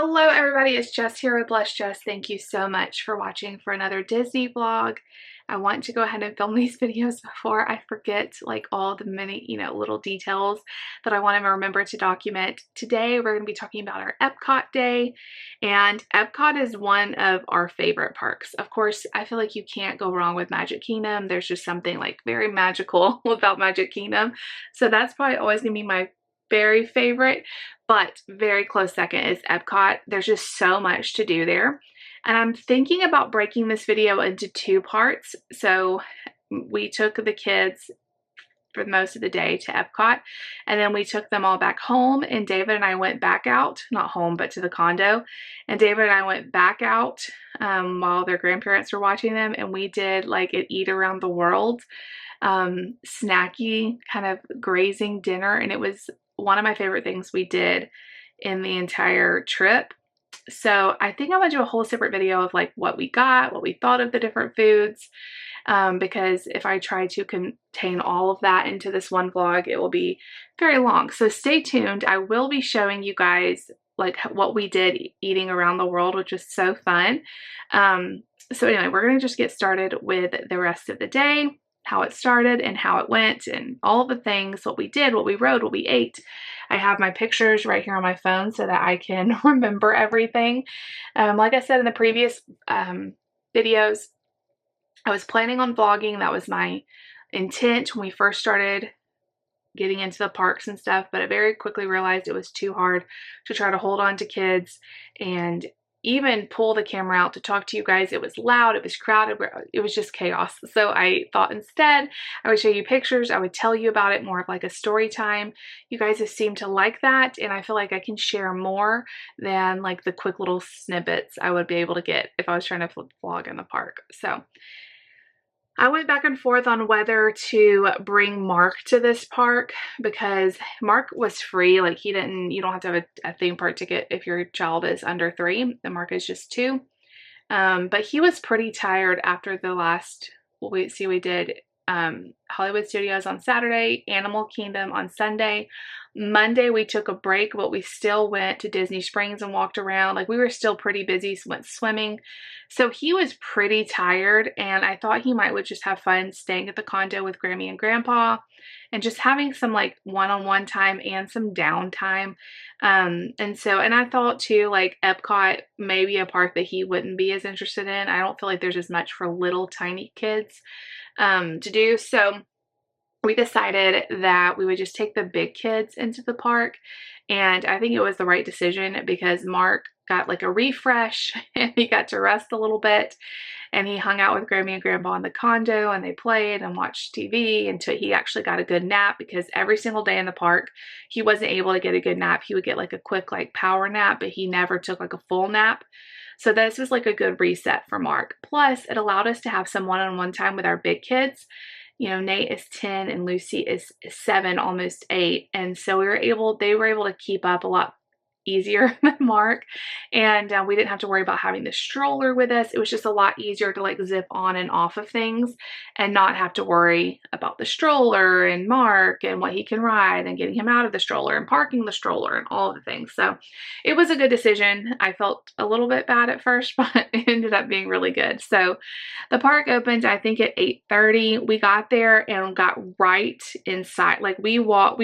Hello everybody, it's Jess here with Bless Jess. Thank you so much for watching for another Disney vlog. I want to go ahead and film these videos before I forget like all the many, little details that I want to remember to document. Today we're going to be talking about our Epcot day, and Epcot is one of our favorite parks. Of course, I feel like you can't go wrong with Magic Kingdom. There's just something like very magical about Magic Kingdom. So that's probably always going to be my very favorite, but very close second is Epcot. There's just so much to do there. And I'm thinking about breaking this video into two parts. So we took the kids for most of the day to Epcot, and then we took them all back home, and David and I went back out, not home, but to the condo. And David and I went back out while their grandparents were watching them, and we did like an eat around the world snacky kind of grazing dinner, and it was one of my favorite things we did in the entire trip. So I think I'm gonna do a whole separate video of like what we got, what we thought of the different foods, because if I try to contain all of that into this one vlog, it will be very long. So stay tuned. I will be showing you guys like what we did eating around the world, which was so fun. So anyway, we're gonna just get started with the rest of the day, how it started and how it went and all the things, what we did, what we rode, what we ate. I have my pictures right here on my phone so that I can remember everything. Like I said in the previous videos, I was planning on vlogging. That was my intent when we first started getting into the parks and stuff, but I very quickly realized it was too hard to try to hold on to kids and even pull the camera out to talk to you guys. It was loud, it was crowded, it was just chaos. So I thought instead I would show you pictures, I would tell you about it, more of like a story time. You guys have seemed to like that, and I feel like I can share more than like the quick little snippets I would be able to get if I was trying to vlog in the park. So I went back and forth on whether to bring Mark to this park, because Mark was free. Like you don't have to have a theme park ticket if your child is under 3. The Mark is just 2. But he was pretty tired after the last, we did Hollywood Studios on Saturday, Animal Kingdom on Sunday. Monday we took a break, but we still went to Disney Springs and walked around. Like we were still pretty busy, went swimming. So he was pretty tired, and I thought he would just have fun staying at the condo with Grammy and Grandpa and just having some like one-on-one time and some downtime. And I thought too, like Epcot may be a park that he wouldn't be as interested in. I don't feel like there's as much for little tiny kids to do. So we decided that we would just take the big kids into the park, and I think it was the right decision because Mark got like a refresh and he got to rest a little bit, and he hung out with Grammy and Grandpa in the condo, and they played and watched TV until he actually got a good nap, because every single day in the park he wasn't able to get a good nap. He would get like a quick like power nap, but he never took like a full nap. So this was like a good reset for Mark. Plus it allowed us to have some one-on-one time with our big kids. Nate is 10 and Lucy is 7, almost 8. And so they were able to keep up a lot easier than Mark, and we didn't have to worry about having the stroller with us. It was just a lot easier to like zip on and off of things and not have to worry about the stroller and Mark and what he can ride and getting him out of the stroller and parking the stroller and all the things. So it was a good decision. I felt a little bit bad at first, but it ended up being really good. So the park opened, I think, at 8:30. We got there and got right inside. Like we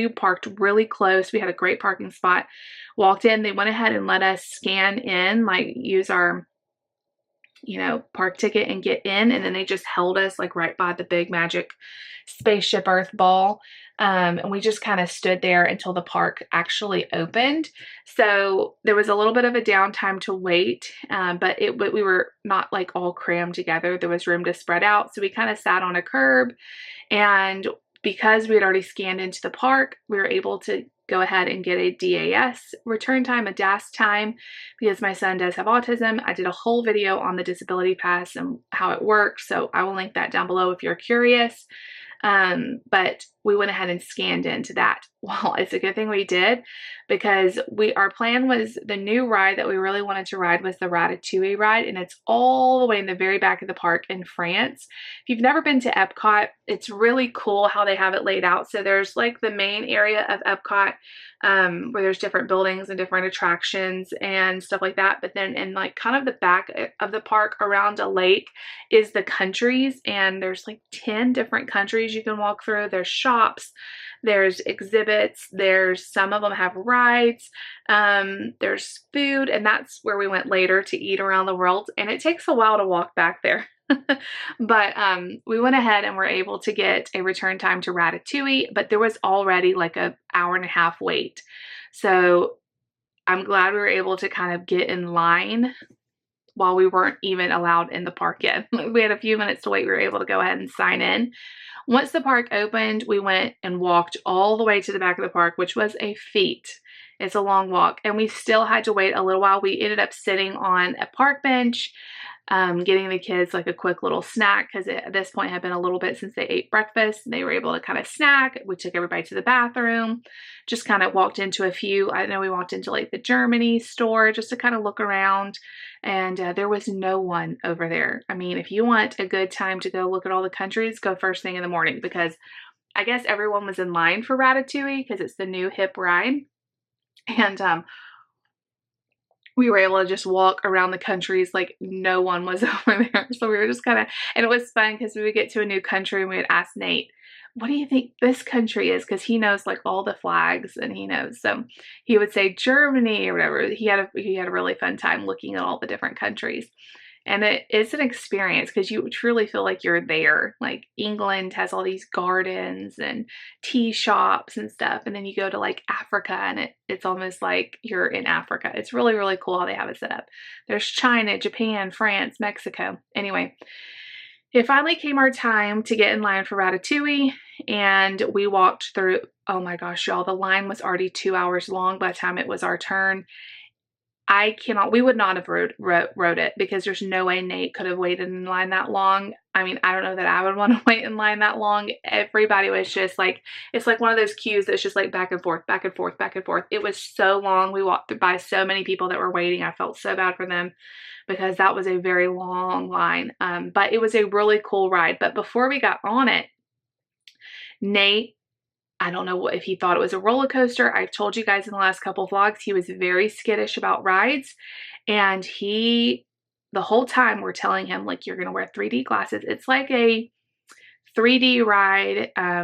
parked really close. We had a great parking spot. Walked in, they went ahead and let us scan in, like use our, park ticket and get in. And then they just held us like right by the big magic spaceship Earth ball. And we just kind of stood there until the park actually opened. So there was a little bit of a downtime to wait, but we were not like all crammed together. There was room to spread out. So we kind of sat on a curb, and because we had already scanned into the park, we were able to go ahead and get a DAS return time, a DAS time, because my son does have autism. I did a whole video on the disability pass and how it works, so I will link that down below if you're curious. But we went ahead and scanned into that. Well, it's a good thing we did, because our plan was, the new ride that we really wanted to ride was the Ratatouille ride, and it's all the way in the very back of the park in France. If you've never been to Epcot, it's really cool how they have it laid out. So there's like the main area of Epcot, where there's different buildings and different attractions and stuff like that. But then in like kind of the back of the park around a lake is the countries, and there's like 10 different countries you can walk through. There's shops, there's exhibits, there's some of them have rides, there's food, and that's where we went later to eat around the world, and it takes a while to walk back there. But we went ahead and were able to get a return time to Ratatouille, but there was already like an hour-and-a-half wait. So I'm glad we were able to kind of get in line while we weren't even allowed in the park yet. We had a few minutes to wait. We were able to go ahead and sign in. Once the park opened, we went and walked all the way to the back of the park, which was a feat. It's a long walk, and we still had to wait a little while. We ended up sitting on a park bench, getting the kids like a quick little snack, because at this point had been a little bit since they ate breakfast. They were able to kind of snack. We took everybody to the bathroom, just kind of walked into a few. I know we walked into like the Germany store just to kind of look around, and there was no one over there. I mean, if you want a good time to go look at all the countries, go first thing in the morning, because I guess everyone was in line for Ratatouille because it's the new hip ride. And we were able to just walk around the countries like no one was over there. So we were just kind of, and it was fun because we would get to a new country and we would ask Nate, what do you think this country is? Because he knows like all the flags, and he knows. So he would say Germany or whatever. He had a really fun time looking at all the different countries. And it's an experience because you truly feel like you're there. Like England has all these gardens and tea shops and stuff. And then you go to like Africa, and it's almost like you're in Africa. It's really, really cool how they have it set up. There's China, Japan, France, Mexico. Anyway, it finally came our time to get in line for Ratatouille, and we walked through. Oh my gosh, y'all, the line was already 2 hours long by the time it was our turn. We would not have rode it, because there's no way Nate could have waited in line that long. I mean, I don't know that I would want to wait in line that long. Everybody was just like, it's like one of those queues that's just like back and forth, back and forth, back and forth. It was so long. We walked by so many people that were waiting. I felt so bad for them because that was a very long line. But it was a really cool ride. But before we got on it, Nate, I don't know if he thought it was a roller coaster. I've told you guys in the last couple of vlogs, he was very skittish about rides. And the whole time we're telling him, like, you're going to wear 3D glasses. It's like a 3D ride. I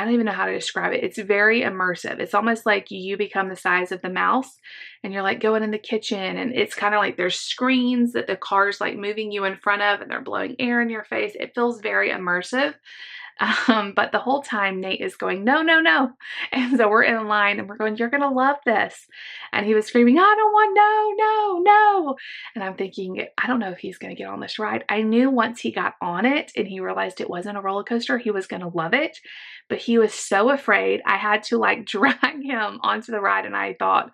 don't even know how to describe it. It's very immersive. It's almost like you become the size of the mouse, and you're like going in the kitchen, and it's kind of like there's screens that the car's like moving you in front of, and they're blowing air in your face. It feels very immersive. But the whole time Nate is going, no, no, no. And so we're in line and we're going, you're going to love this. And he was screaming, I don't want, no, no, no. And I'm thinking, I don't know if he's going to get on this ride. I knew once he got on it and he realized it wasn't a roller coaster, he was going to love it. But he was so afraid. I had to like drag him onto the ride, and I thought,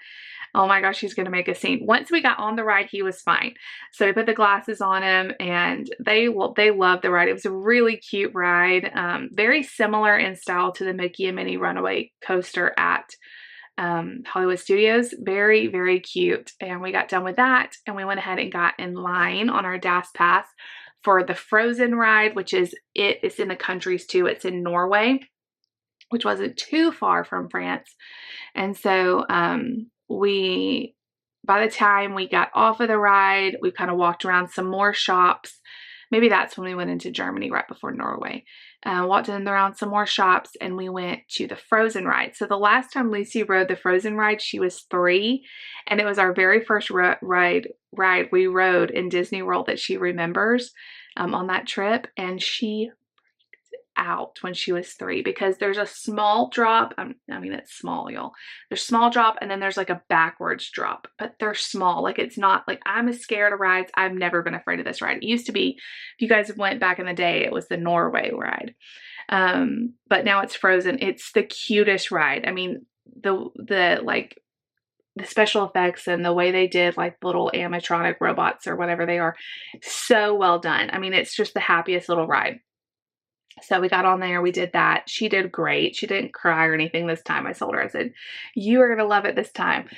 oh my gosh, he's going to make a scene. Once we got on the ride, he was fine. So we put the glasses on him, and they loved the ride. It was a really cute ride. Very similar in style to the Mickey and Minnie Runaway coaster at Hollywood Studios. Very, very cute. And we got done with that, and we went ahead and got in line on our DAS pass for the Frozen ride, which is, it's in the countries too. It's in Norway, which wasn't too far from France. And so, by the time we got off of the ride, we kind of walked around some more shops. Maybe that's when we went into Germany right before Norway. Walked in around some more shops, and we went to the Frozen ride. So the last time Lucy rode the Frozen ride, she was 3, and it was our very first ride we rode in Disney World that she remembers on that trip, and she out when she was 3, because there's a small drop. I mean, it's small, y'all. There's small drop, and then there's like a backwards drop, but they're small. Like, it's not like, I'm scared of rides. I've never been afraid of this ride. It used to be, if you guys went back in the day, it was the Norway ride. But now it's Frozen. It's the cutest ride. I mean, the special effects and the way they did like little animatronic robots or whatever they are, so well done. I mean, it's just the happiest little ride. So we got on there, we did that. She did great. She didn't cry or anything this time. I told her, I said, you are going to love it this time.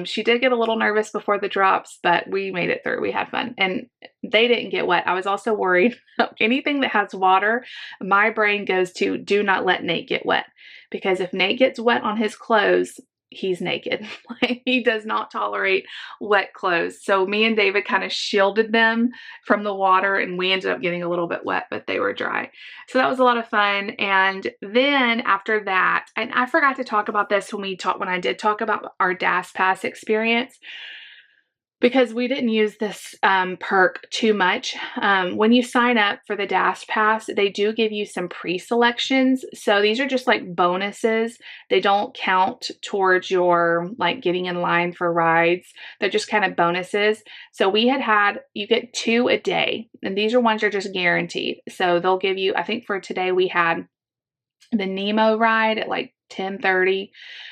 She did get a little nervous before the drops, but we made it through. We had fun and they didn't get wet. I was also worried. Anything that has water, my brain goes to do not let Nate get wet, because if Nate gets wet on his clothes, he's naked. Like, he does not tolerate wet clothes. So me and David kind of shielded them from the water, and we ended up getting a little bit wet, but they were dry. So that was a lot of fun. And then after that, and I forgot to talk about this when I did talk about our DAS Pass experience, because we didn't use this perk too much. When you sign up for the DAS Pass, they do give you some pre-selections. So these are just like bonuses. They don't count towards your like getting in line for rides. They're just kind of bonuses. So you get 2 a day, and these are ones you're just guaranteed. So they'll give you, I think for today we had the Nemo ride at like 10:30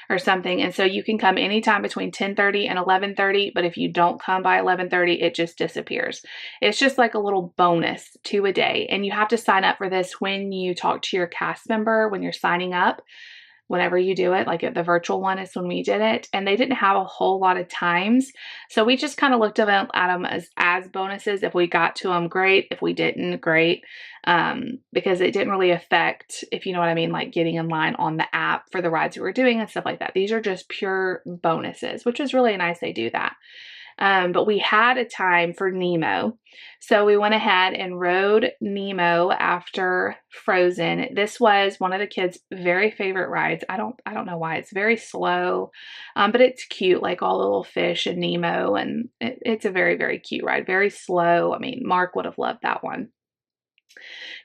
or something. And so you can come anytime between 10:30 and 11:30, but if you don't come by 11:30, it just disappears. It's just like a little bonus, 2 a day. And you have to sign up for this when you talk to your cast member, when you're signing up. Whenever you do it, like the virtual one is when we did it, and they didn't have a whole lot of times. So we just kind of looked at them as bonuses. If we got to them, great. If we didn't, great. Because it didn't really affect, if you know what I mean, like getting in line on the app for the rides we were doing and stuff like that. These are just pure bonuses, which is really nice they do that. But we had a time for Nemo. So we went ahead and rode Nemo after Frozen. This was one of the kids' very favorite rides. I don't know why. It's very slow, but it's cute, like all the little fish and Nemo, and it's a very, very cute ride. Very slow. I mean, Mark would have loved that one.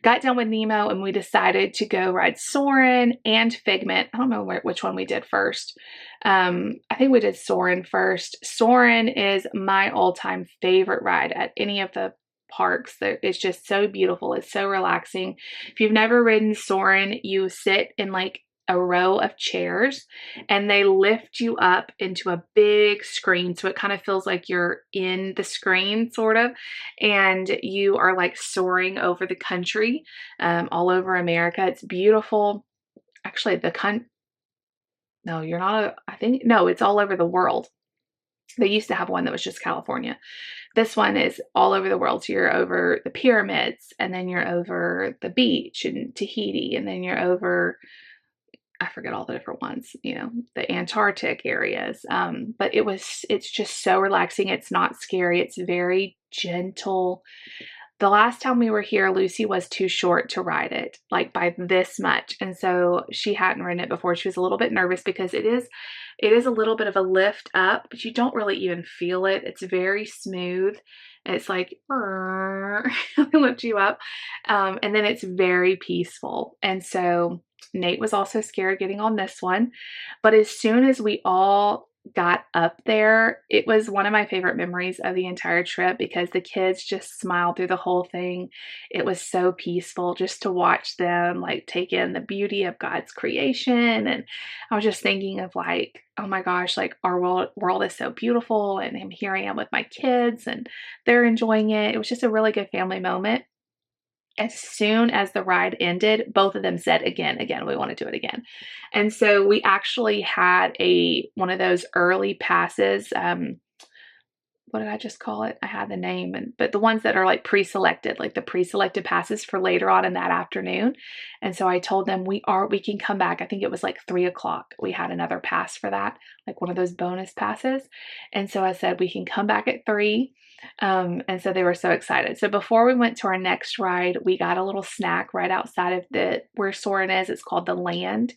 Got done with Nemo and we decided to go ride Soarin and Figment. I don't know which one we did first. I think we did Soarin first. Soarin is my all-time favorite ride at any of the parks. It's just so beautiful. It's so relaxing. If you've never ridden Soarin, you sit in like a row of chairs and they lift you up into a big screen. So it kind of feels like you're in the screen sort of, and you are like soaring over the country, all over America. It's beautiful. Actually, no, you're not, no, it's all over the world. They used to have one that was just California. This one is all over the world. So you're over the pyramids, and then you're over the beach in Tahiti, and then you're over, I forget all the different ones, the Antarctic areas. But it's just so relaxing. It's not scary. It's very gentle. The last time we were here, Lucy was too short to ride it, like by this much. And so she hadn't ridden it before. She was a little bit nervous because it is a little bit of a lift up, but you don't really even feel it. It's very smooth. It's like, lift you up. And then it's very peaceful. And so Nate was also scared getting on this one. But as soon as we all got up there, it was one of my favorite memories of the entire trip because the kids just smiled through the whole thing. It was so peaceful just to watch them like take in the beauty of God's creation. And I was just thinking of like, oh my gosh, like our world is so beautiful, and here I am with my kids and they're enjoying it. It was just a really good family moment. As soon as the ride ended, both of them said, again, we want to do it again. And so we actually had one of those early passes. What did I just call it? I had the name, but the ones that are like pre-selected, like the pre-selected passes for later on in that afternoon. And so I told them we can come back. I think it was like 3:00. We had another pass for that, like one of those bonus passes. And so I said, we can come back at 3. And so they were so excited. So before we went to our next ride, we got a little snack right outside of where Soarin is. It's called the Land.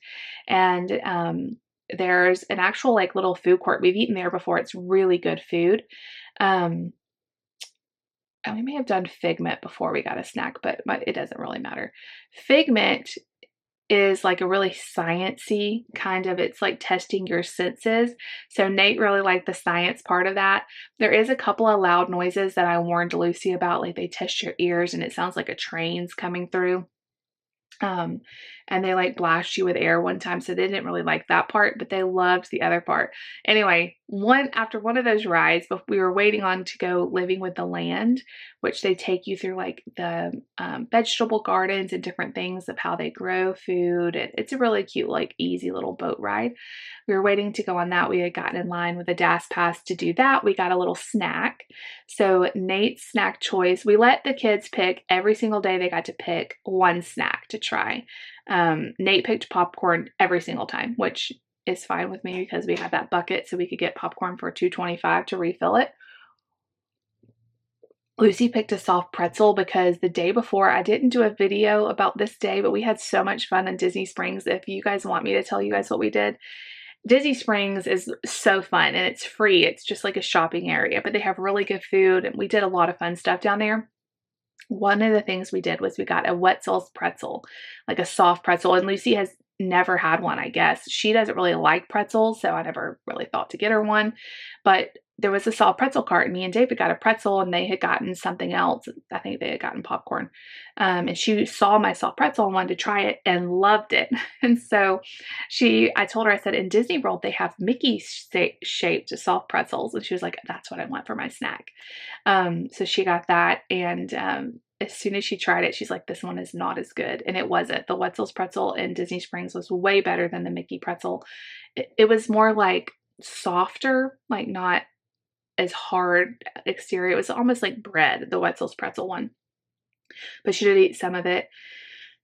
And, there's an actual like little food court. We've eaten there before. It's really good food. And we may have done Figment before we got a snack, but it doesn't really matter. Figment is like a really sciencey kind of, it's like testing your senses. So Nate really liked the science part of that. There is a couple of loud noises that I warned Lucy about, like they test your ears and it sounds like a train's coming through. And they like blast you with air one time, so they didn't really like that part, but they loved the other part. Anyway, after one of those rides, but we were waiting on to go living with the land, which they take you through like the vegetable gardens and different things of how they grow food. And it's a really cute, like easy little boat ride. We were waiting to go on that. We had gotten in line with a DAS pass to do that. We got a little snack. So Nate's snack choice, we let the kids pick every single day. They got to pick one snack to try. Nate picked popcorn every single time, which is fine with me because we had that bucket so we could get popcorn for $2.25 to refill it. Lucy picked a soft pretzel because the day before, I didn't do a video about this day, but we had so much fun in Disney Springs. If you guys want me to tell you guys what we did, Disney Springs is so fun and it's free. It's just like a shopping area, but they have really good food and we did a lot of fun stuff down there. One of the things we did was we got a Wetzel's pretzel, like a soft pretzel, and Lucy has never had one, I guess. She doesn't really like pretzels, so I never really thought to get her one. But there was a soft pretzel cart, and me and David got a pretzel, and they had gotten something else. I think they had gotten popcorn. And she saw my soft pretzel and wanted to try it and loved it. And so I told her, I said, in Disney World, they have Mickey shaped soft pretzels. And she was like, that's what I want for my snack. So she got that, and as soon as she tried it, she's like, this one is not as good. And it wasn't. The Wetzel's pretzel in Disney Springs was way better than the Mickey pretzel. It was more like softer, like not as hard exterior. It was almost like bread, the Wetzel's pretzel one. But she did eat some of it.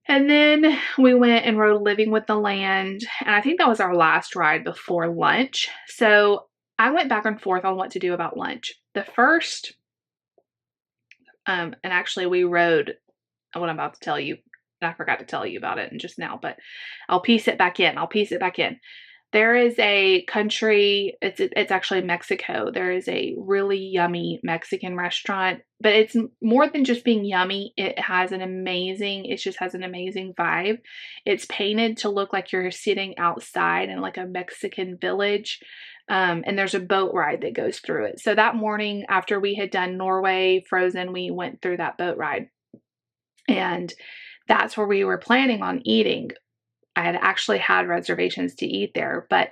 And then we went and rode Living with the Land. And I think that was our last ride before lunch. So I went back and forth on what to do about lunch. The first, and actually we rode what I'm about to tell you, and I forgot to tell you about it just now, but I'll piece it back in. There is a country, it's actually Mexico. There is a really yummy Mexican restaurant, but it's more than just being yummy. It just has an amazing vibe. It's painted to look like you're sitting outside in like a Mexican village. And there's a boat ride that goes through it. So that morning after we had done Norway Frozen, we went through that boat ride. And that's where we were planning on eating. I had actually had reservations to eat there, but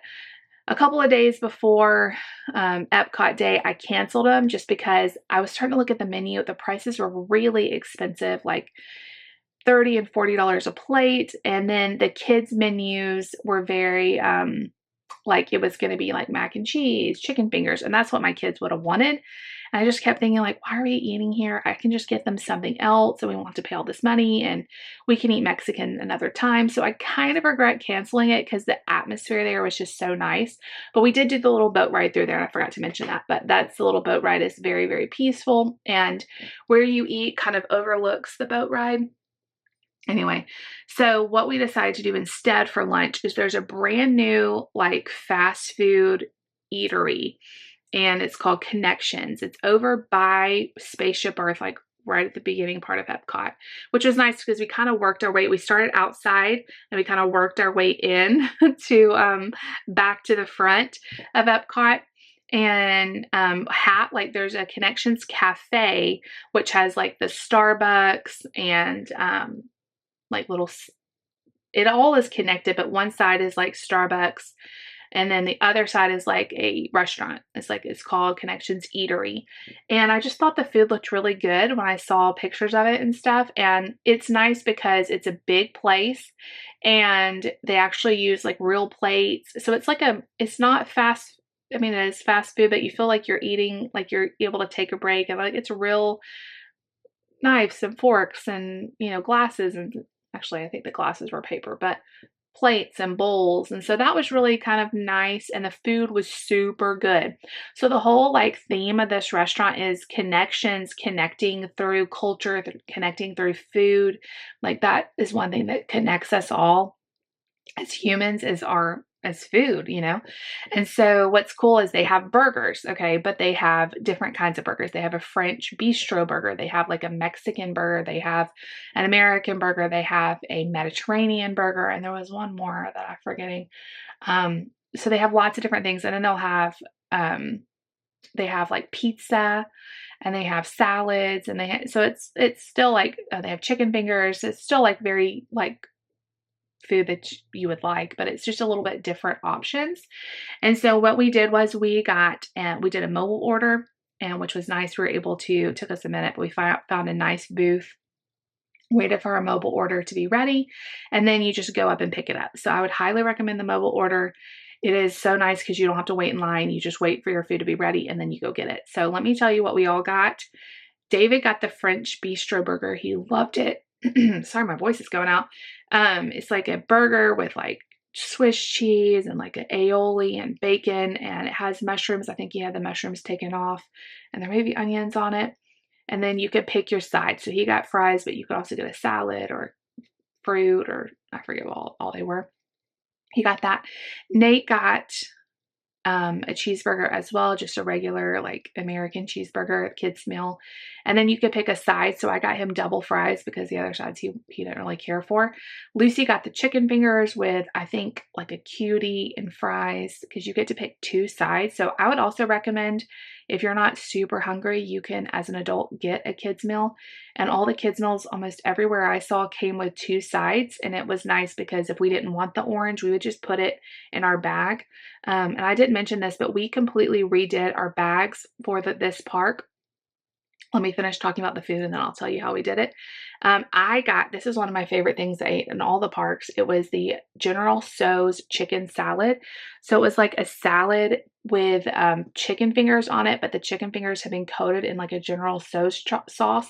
a couple of days before Epcot Day, I canceled them just because I was starting to look at the menu. The prices were really expensive, like $30 and $40 a plate. And then the kids' menus were very, like it was going to be like mac and cheese, chicken fingers. And that's what my kids would have wanted. And I just kept thinking like, why are we eating here? I can just get them something else. And we want to pay all this money and we can eat Mexican another time. So I kind of regret canceling it because the atmosphere there was just so nice. But we did do the little boat ride through there. And I forgot to mention that, but that's the little boat ride is very, very peaceful. And where you eat kind of overlooks the boat ride. Anyway, so what we decided to do instead for lunch is there's a brand new like fast food eatery and it's called Connections. It's over by Spaceship Earth, like right at the beginning part of Epcot, which was nice because we kind of worked our way. We started outside and we kind of worked our way in to back to the front of Epcot. And like there's a Connections Cafe, which has like the Starbucks and like it all is connected, but one side is like Starbucks and then the other side is like a restaurant. It's called Connections Eatery. And I just thought the food looked really good when I saw pictures of it and stuff. And it's nice because it's a big place and they actually use like real plates. So it's not fast. I mean, it is fast food, but you feel like you're eating, like you're able to take a break and like it's real knives and forks and, glasses. And actually I think the glasses were paper, but plates and bowls. And so that was really kind of nice. And the food was super good. So the whole like theme of this restaurant is connections, connecting through culture, connecting through food. Like that is one thing that connects us all as humans as food, And so what's cool is they have burgers, okay, but they have different kinds of burgers. They have a French bistro burger. They have like a Mexican burger. They have an American burger. They have a Mediterranean burger. And there was one more that I'm forgetting. So they have lots of different things. And then they have like pizza and they have salads and so it's still like, they have chicken fingers. It's still like very like food that you would like, but it's just a little bit different options. And so what we did was we did a mobile order, and which was nice. We were able to, took us a minute, but we found a nice booth, waited for our mobile order to be ready, and then you just go up and pick it up. So I would highly recommend the mobile order. It is so nice because you don't have to wait in line. You just wait for your food to be ready and then you go get it. So let me tell you what we all got. David got the French bistro burger. He loved it. Sorry, my voice is going out. It's like a burger with like Swiss cheese and like an aioli and bacon, and it has mushrooms. I think he had the mushrooms taken off, and there may be onions on it. And then you could pick your side. So he got fries, but you could also get a salad or fruit, or I forget what all they were. He got that. Nate got a cheeseburger as well, just a regular like American cheeseburger, kids meal. And then you could pick a side. So I got him double fries because the other sides he didn't really care for. Lucy got the chicken fingers with, I think, like a cutie and fries, because you get to pick 2 sides. So I would also recommend, if you're not super hungry, you can, as an adult, get a kids meal. And all the kids meals, almost everywhere I saw, came with 2 sides. And it was nice because if we didn't want the orange, we would just put it in our bag. And I didn't mention this, but we completely redid our bags for this park. Let me finish talking about the food and then I'll tell you how we did it. This is one of my favorite things I ate in all the parks. It was the General Tso's chicken salad. So it was like a salad with chicken fingers on it, but the chicken fingers had been coated in like a General Tso's sauce.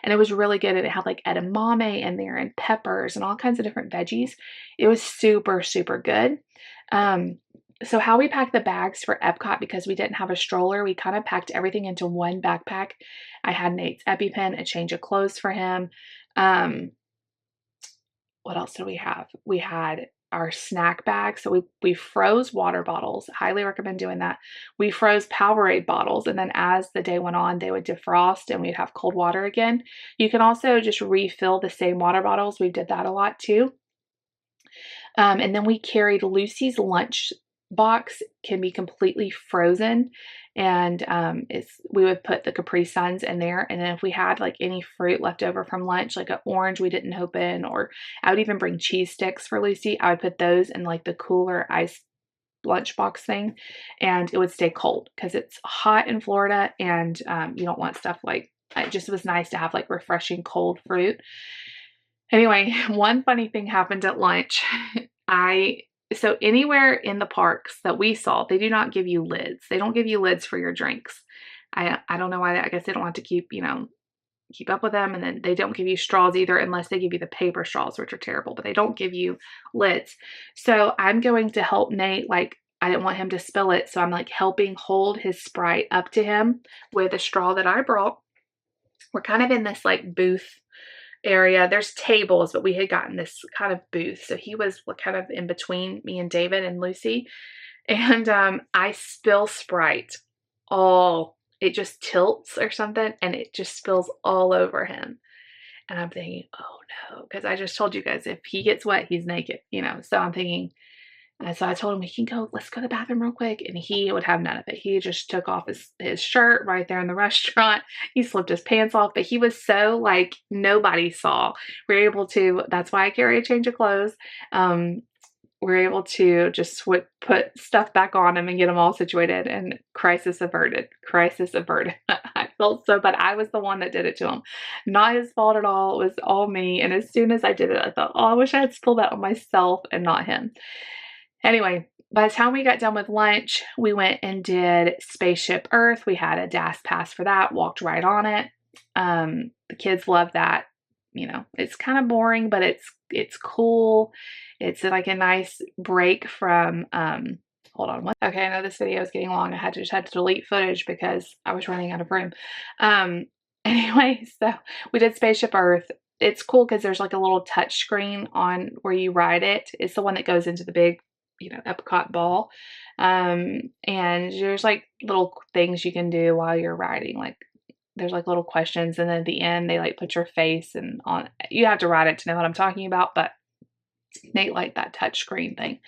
And it was really good. And it had like edamame in there and peppers and all kinds of different veggies. It was super, super good. So how we packed the bags for Epcot, because we didn't have a stroller, we kind of packed everything into one backpack. I had Nate's EpiPen, a change of clothes for him. What else did we have? We had our snack bag. So we froze water bottles. Highly recommend doing that. We froze Powerade bottles, and then as the day went on, they would defrost and we'd have cold water again. You can also just refill the same water bottles. We did that a lot too. And then we carried Lucy's lunch box, can be completely frozen, and we would put the Capri Suns in there, and then if we had like any fruit left over from lunch, like an orange we didn't open, or I would even bring cheese sticks for Lucy, I would put those in like the cooler ice lunchbox thing, and it would stay cold because it's hot in Florida, and you don't want stuff like, it just was nice to have like refreshing cold fruit. Anyway, one funny thing happened at lunch. So anywhere in the parks that we saw, they do not give you lids. They don't give you lids for your drinks. I don't know why. I guess they don't want to keep up with them. And then they don't give you straws either, unless they give you the paper straws, which are terrible, but they don't give you lids. So I'm going to help Nate. Like, I didn't want him to spill it. So I'm like helping hold his Sprite up to him with a straw that I brought. We're kind of in this like booth area. There's tables, but we had gotten this kind of booth. So he was kind of in between me and David and Lucy. And I spill Sprite. It just tilts or something, and it just spills all over him. And I'm thinking, oh no, because I just told you guys, if he gets wet, he's naked, So I'm thinking, and so I told him, let's go to the bathroom real quick. And he would have none of it. He just took off his shirt right there in the restaurant. He slipped his pants off, but he was so like, nobody saw. We were able to, that's why I carry a change of clothes. We're able to just put stuff back on him and get him all situated, and crisis averted. I felt so bad. I was the one that did it to him. Not his fault at all. It was all me. And as soon as I did it, I thought, oh, I wish I had spilled that on myself and not him. Anyway, by the time we got done with lunch, we went and did Spaceship Earth. We had a DAS pass for that, walked right on it. The kids love that. It's kind of boring, but it's cool. It's like a nice break from, hold on. Okay, I know this video is getting long. I just had to delete footage because I was running out of room. Anyway, so we did Spaceship Earth. It's cool because there's like a little touch screen on where you ride it. It's the one that goes into the big Epcot ball. And there's like little things you can do while you're riding. Like there's like little questions, and then at the end they like put your face and on. You have to ride it to know what I'm talking about, but Nate liked that touch screen thing.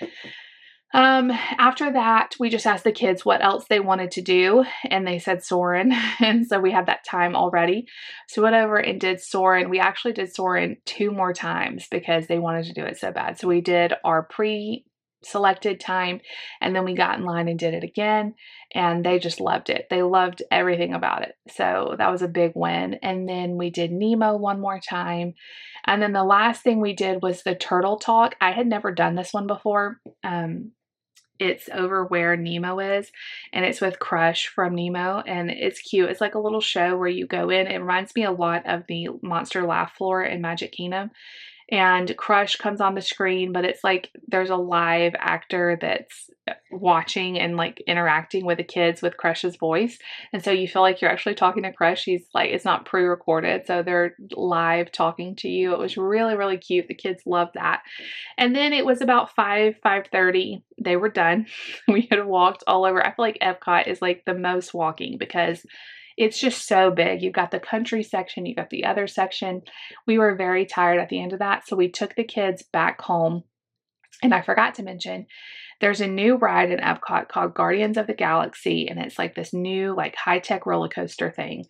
After that, we just asked the kids what else they wanted to do, and they said Soarin, and so we had that time already. So we went over and did Soarin. We actually did Soarin 2 more times because they wanted to do it so bad. So we did our pre-selected time, and then we got in line and did it again, and they just loved it. They loved everything about it. So that was a big win. And then we did Nemo 1 more time. And then the last thing we did was the Turtle Talk. I had never done this one before. It's over where Nemo is, and it's with Crush from Nemo, and it's cute. It's like a little show where you go in. It reminds me a lot of the Monster Laugh Floor in Magic Kingdom. And Crush comes on the screen, but it's like there's a live actor that's watching and like interacting with the kids with Crush's voice. And so you feel like you're actually talking to Crush. He's like, it's not pre-recorded, so they're live talking to you. It was really, really cute. The kids loved that. And then it was about 5:30. They were done. We had walked all over. I feel like Epcot is like the most walking because it's just so big. You've got the country section, you've got the other section. We were very tired at the end of that, so we took the kids back home. And I forgot to mention, there's a new ride in Epcot called Guardians of the Galaxy, and it's like this new like high-tech roller coaster thing.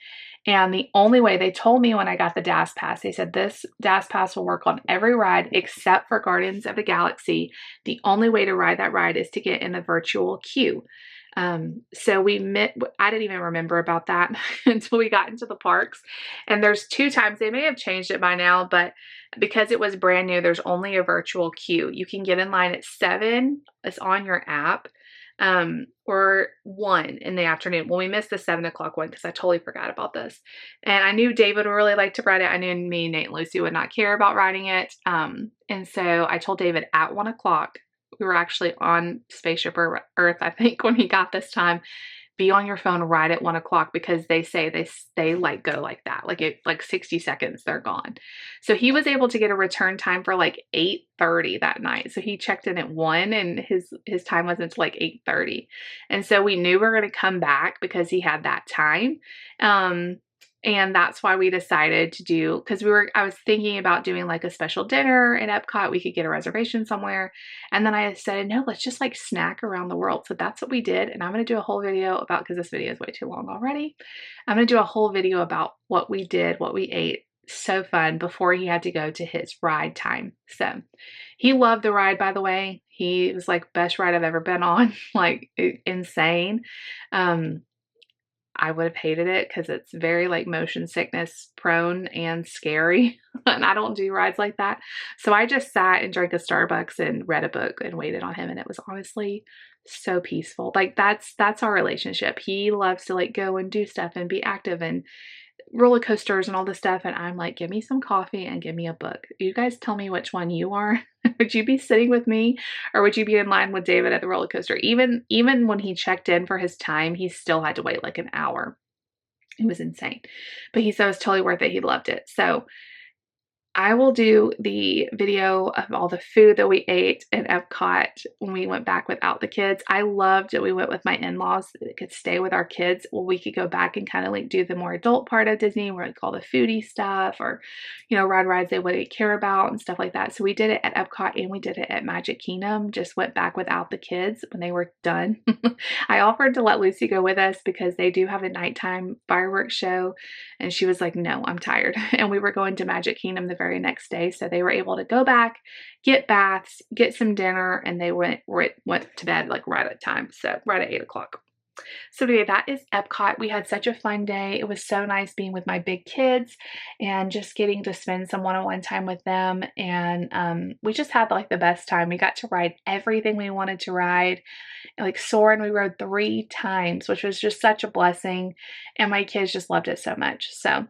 And the only way, they told me when I got the DAS Pass, they said this DAS Pass will work on every ride except for Guardians of the Galaxy. The only way to ride that ride is to get in the virtual queue. So I didn't even remember about that until we got into the parks. And there's 2 times, they may have changed it by now, but because it was brand new, there's only a virtual queue. You can get in line at 7, it's on your app, or 1 in the afternoon. Well, we missed the 7 o'clock one because I totally forgot about this. And I knew David would really like to ride it. I knew me, Nate, and Lucy would not care about riding it. And so I told David at 1 o'clock, we were actually on Spaceship Earth, I think, when he got this time. Be on your phone right at 1 o'clock because they say they like go like that. Like 60 seconds, they're gone. So he was able to get a return time for like 8:30 that night. So he checked in at 1 and his time wasn't until like 8:30. And so we knew we were going to come back because he had that time. And that's why we decided to do, because I was thinking about doing like a special dinner in Epcot. We could get a reservation somewhere. And then I said, no, let's just like snack around the world. So that's what we did. And I'm going to do a whole video about, because this video is way too long already. I'm going to do a whole video about what we did, what we ate. So fun, before he had to go to his ride time. So he loved the ride, by the way. He was like, best ride I've ever been on, like insane. I would have hated it because it's very like motion sickness prone and scary. And I don't do rides like that. So I just sat and drank a Starbucks and read a book and waited on him. And it was honestly so peaceful. Like that's our relationship. He loves to like go and do stuff and be active and roller coasters and all this stuff. And I'm like, give me some coffee and give me a book. You guys tell me which one you are. Would you be sitting with me or would you be in line with David at the roller coaster? Even when he checked in for his time, he still had to wait like an hour. It was insane. But he said it was totally worth it. He loved it. So I will do the video of all the food that we ate in Epcot when we went back without the kids. I loved that we went with my in-laws that could stay with our kids. Well, we could go back and kind of like do the more adult part of Disney where like all the foodie stuff or, you know, ride rides they wouldn't care about and stuff like that. So we did it at Epcot and we did it at Magic Kingdom, just went back without the kids when they were done. I offered to let Lucy go with us because they do have a nighttime fireworks show. And she was like, no, I'm tired. And we were going to Magic Kingdom the very next day. So they were able to go back, get baths, get some dinner, and they went to bed like right at time. So right at 8 o'clock. So anyway, that is Epcot. We had such a fun day. It was so nice being with my big kids and just getting to spend some one-on-one time with them. And we just had like the best time. We got to ride everything we wanted to ride. Like Soarin', we rode 3 times, which was just such a blessing. And my kids just loved it so much. So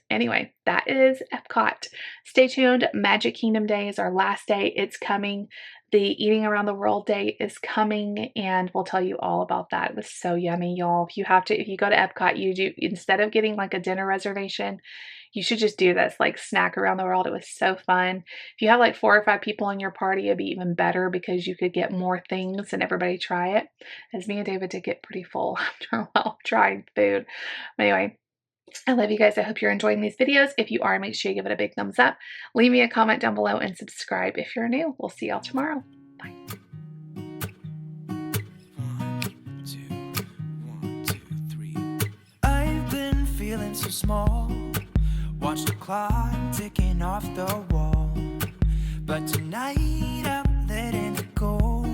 anyway, that is Epcot. Stay tuned. Magic Kingdom Day is our last day. It's coming. The Eating Around the World Day is coming, and we'll tell you all about that. It was so yummy, y'all. If you go to Epcot, you do, instead of getting like a dinner reservation, you should just do this, like snack around the world. It was so fun. If you have like 4 or 5 people in your party, it'd be even better because you could get more things and everybody try it. As me and David did get pretty full after a while trying food. But anyway, I love you guys. I hope you're enjoying these videos. If you are, make sure you give it a big thumbs up. Leave me a comment down below and subscribe if you're new. We'll see y'all tomorrow. Bye. feeling so small. Watch the clock ticking off the wall. But tonight I'm letting it go.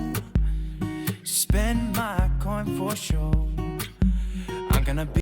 Spend my coin for sure. I'm gonna be